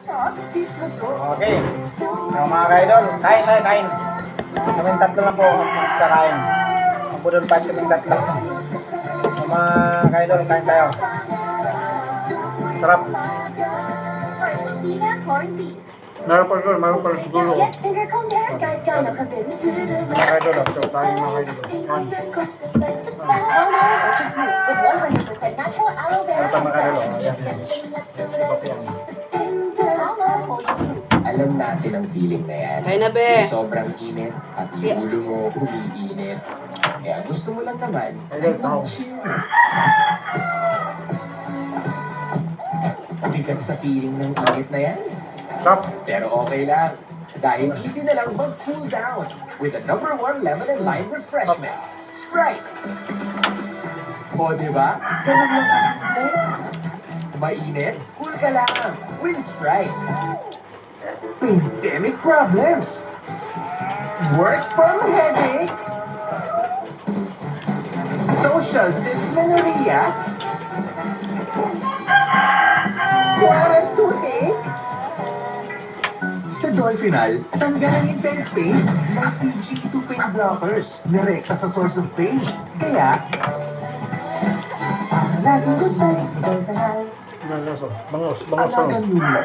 Okay. So, mga kaidol, kain. Kaming tatlo lang po kakain. Ang budol pa kaming tatlo. So, mga kaidol, kain tayo. Sarap. Meron pa siguro. Mga kaidol, ito tayo mga kaidol. Meron pa mga kaidol. Alam natin ang feeling na yan. Kaya na, be. Yung sobrang init at yung ulo mo umiinit. Kaya gusto mo lang naman ay mag-chill. Bigat sa feeling ng init na yan. Sarap. Pero okay lang. Dahil easy na lang mag-cool down with the #1 lemon and lime refreshment, Sprite. O, diba? Ganun lang kasimple. Mainit? Cool ka lang with Sprite. Pandemic problems. Work from headache. Social dysmenorrhea. Quarant toothache. Sa Dolphinal, tanggal ang intense pain. May PGE2 pain blockers. Direkta sa source of pain. Kaya, laging good vibes sa Dolphinal. Bangos. Alagang yung yan.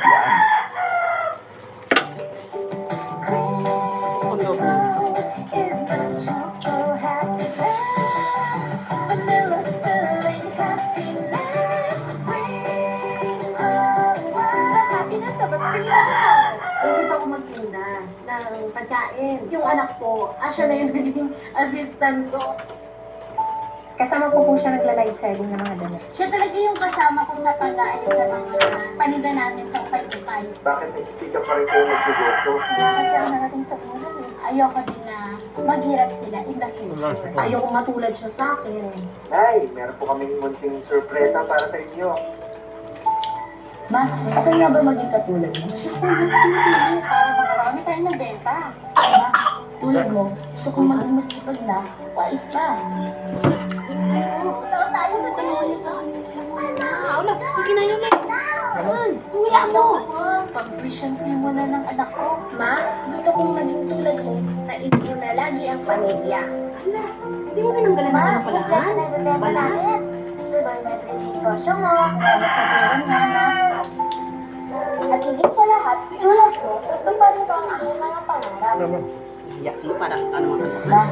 Isip ako magtinda ng pagkain. Yung anak ko, siya na yung naging assistant ko. Kasama ko po siya nagla-live selling ng mga damit. Siya talaga yung kasama ko sa pag-aayos sa mga paninda namin sa ukay-ukay. Bakit nagsisikap pa rin kayo mag-negosyo? Kaya kasi ako narating sa buhay eh. Ayoko din na maghirap sila in the future. Ayoko matulad siya sa akin. Ay, meron po kaming munting sorpresa para sa inyo. Ma, okay nga ba maging katulad mo? Para makarami tayo ng benta. Ma, tulad mo, gusto kong maging masipag na, wais pa. Tao tayo na tayo. Anak, hindi na yun eh. Naman, tuya mo. Pang-tuition fee mo na ng anak ko. Ma, gusto kong maging tulad mo, na ito na lagi ang pamilya. Hindi mo tinanggalan Ma, ng palahan. nagbebenta namin. Diba yung nagre-negosyo mo, gamit sa tulong nga na. At higit sa lahat, tulad ko, tutuparin ko ang aking mga pangarap. Iyak mo para ano mga Ma,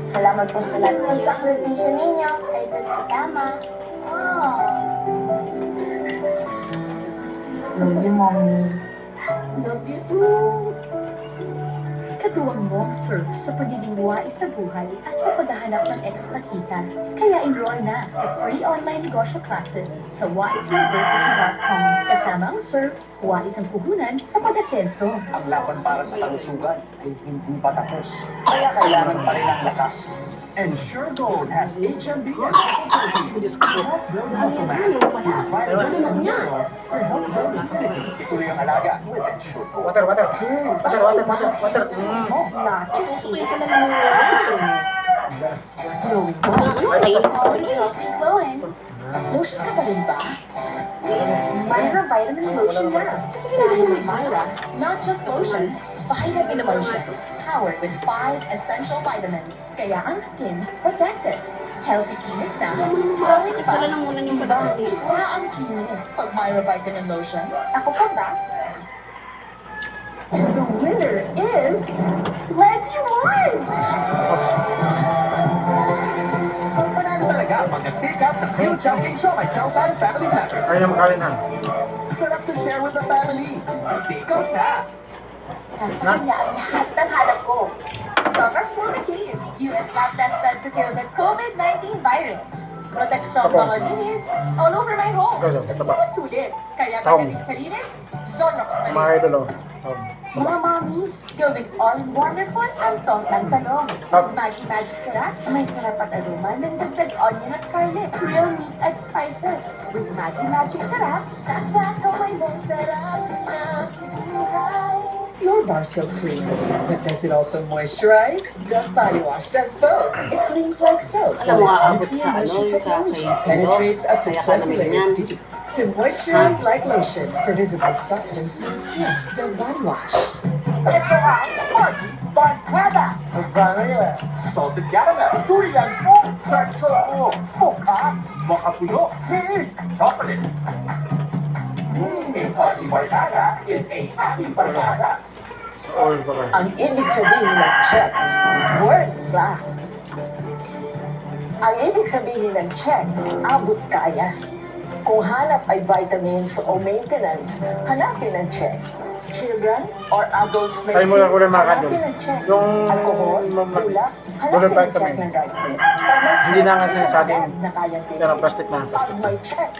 salamat po sa lahat ng sakripisyo ninyo. Ay, tama. Love you, Mommy. Love you too. Katuwang mo ang surf sa pagiging wais sa buhay at sa paghahanap ng extra kita. Kaya enroll na sa free online negosyo classes sa wiseuniversity.com. Kasama ang surf, wais ang puhunan sa pag-asenso. Ang laban para sa kalusugan ay hindi pa tapos. Kaya kailangan pa rin ang lakas. Ensure Gold has HMB and protein to help build muscle mass with vitamins and minerals to help build immunity. Ituloy ang alaga with Ensure Gold. Water. Not just eat happiness. Glowing body, always healthy glowing. Lotion ka pa rin ba? Myra Vitamin Lotion na. Dahil Myra, not just lotion, vitamin lotion. Powered with 5 essential vitamins. Kaya ang skin, protected. Healthy kinis na. Glowing pa. Sala lang muna yung padami. Wala ang kinis pag Myra Vitamin Lotion. Ako pa ba? And the winner is 21! Panalo talaga pag nag-take up ng New Chowking Show at Chowpan Family Platter. Kaya na makain na. Sarap to share with the family. Take out na! Nasa kanya ang lahat ng hanap ko. Sobrang smooth and clean. US lab tested to kill the COVID-19 virus. Proteksyon mga linis all over my home. Mga sulit. Kaya pagdating sa linis, Zonrox pa Mga rin. idol, Mga mommies, gawing all wonderful ang tongtang talong. Maggie Magic Sarap, may sarap at aroma ng dagdag onion at garlic, real meat at spices. With Maggie Magic Sarap, nasa kamay ng sarap na buhay. Your bar soap cleans, but does it also moisturize? Dove Body Wash does both. It cleans like soap, Alam mo, while its aabot nuclear sa ano, motion yung technology kay penetrates up to kaya 20 ka namin layers yan. deep. To moisturize like lotion for visibly soft and smooth skin, Dove Body Wash. Ito ang Sparky Barkada. Magkano yun? Salted caramel. Durian o dark choco. Mocha. Makapuno. Pink. Chocolate. A Sparky Barkada is a happy barkada. All ba kayo? Ang ibig sabihin ng check, world class. Ang ibig sabihin ng check, abot kaya. Kung hanap ay vitamins o maintenance, hanapin ang check. Children or adults may Ay, mula ko lang mga kadol. hanapin ang check. Yung Alcohol, tula, bullet hanapin ang check vitamin. ng diaper. Pag may Hindi na nga check, sinasabing na kayang pero plastic na. Pag may check,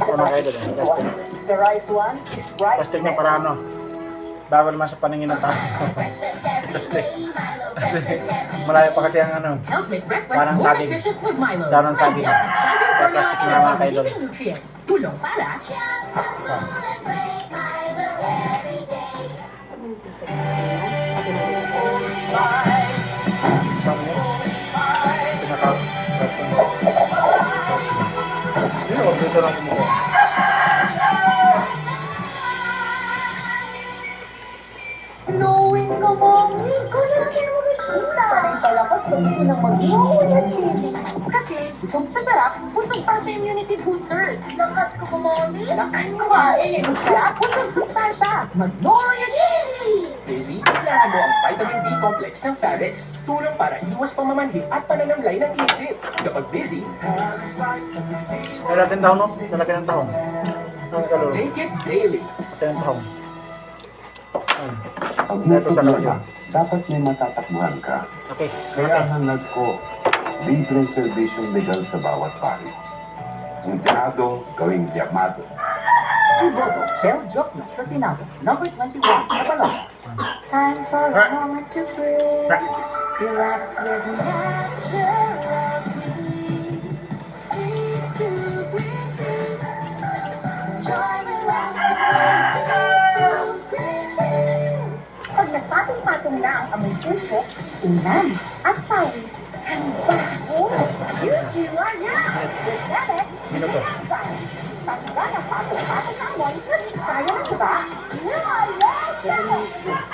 Ano mga idol, plastic. the right one is right. Plastic na para ano? Bawal man sa paningin ng tao. Malayo pa kasi ang ano. Help make breakfast Parang more saging. nutritious with Milo. Daw ng saging. Milk and sugar Kaya plastic na mga kaidol. using nutrients. Tulong para Sabi niya, Yun o, dito lang kumukuha. Knowing ka, Mommy, kaya natin mo kita. Parang palakas na gusto ng mag-iwa chili. kasi busog sa sarap, busog pa sa immunity boosters. Lakas ko pa, Mommy. Lakas kumain. Busog sarap, busog sustansya. Magnolia Chili! Daisy, kailangan mo ang vitamin B complex ng Fabex. Tulong para iwas pamamanhid at pananamlay ng isip. Kapag busy, Ay, natin tahong no? Lalaki ng tahong. Ang kaloro. take it daily. Ito yung tahong. Ayun. Pag Ito sa may laki. dapat may matatakbuhan ka. Okay. Kaya hangad ko, libreng serbisyong legal sa bawat panig. Empleyado, gawing diamado. Iboto, Shell Jokno sa Senado, number 21 sa Balong. Time for Right. a moment to breathe. Right. Relax with natural tea. Sleep to breathe deep. Enjoy relaxing to breathe deep. Pag nagpatong-patong na ang amoy puso, ulan at pawis, hamba ko. Use Himalaya. With Fabex, Minuto. Fabex. Pag wala na patong-patong na amoy, kaya na ba? Himalaya! Fabex!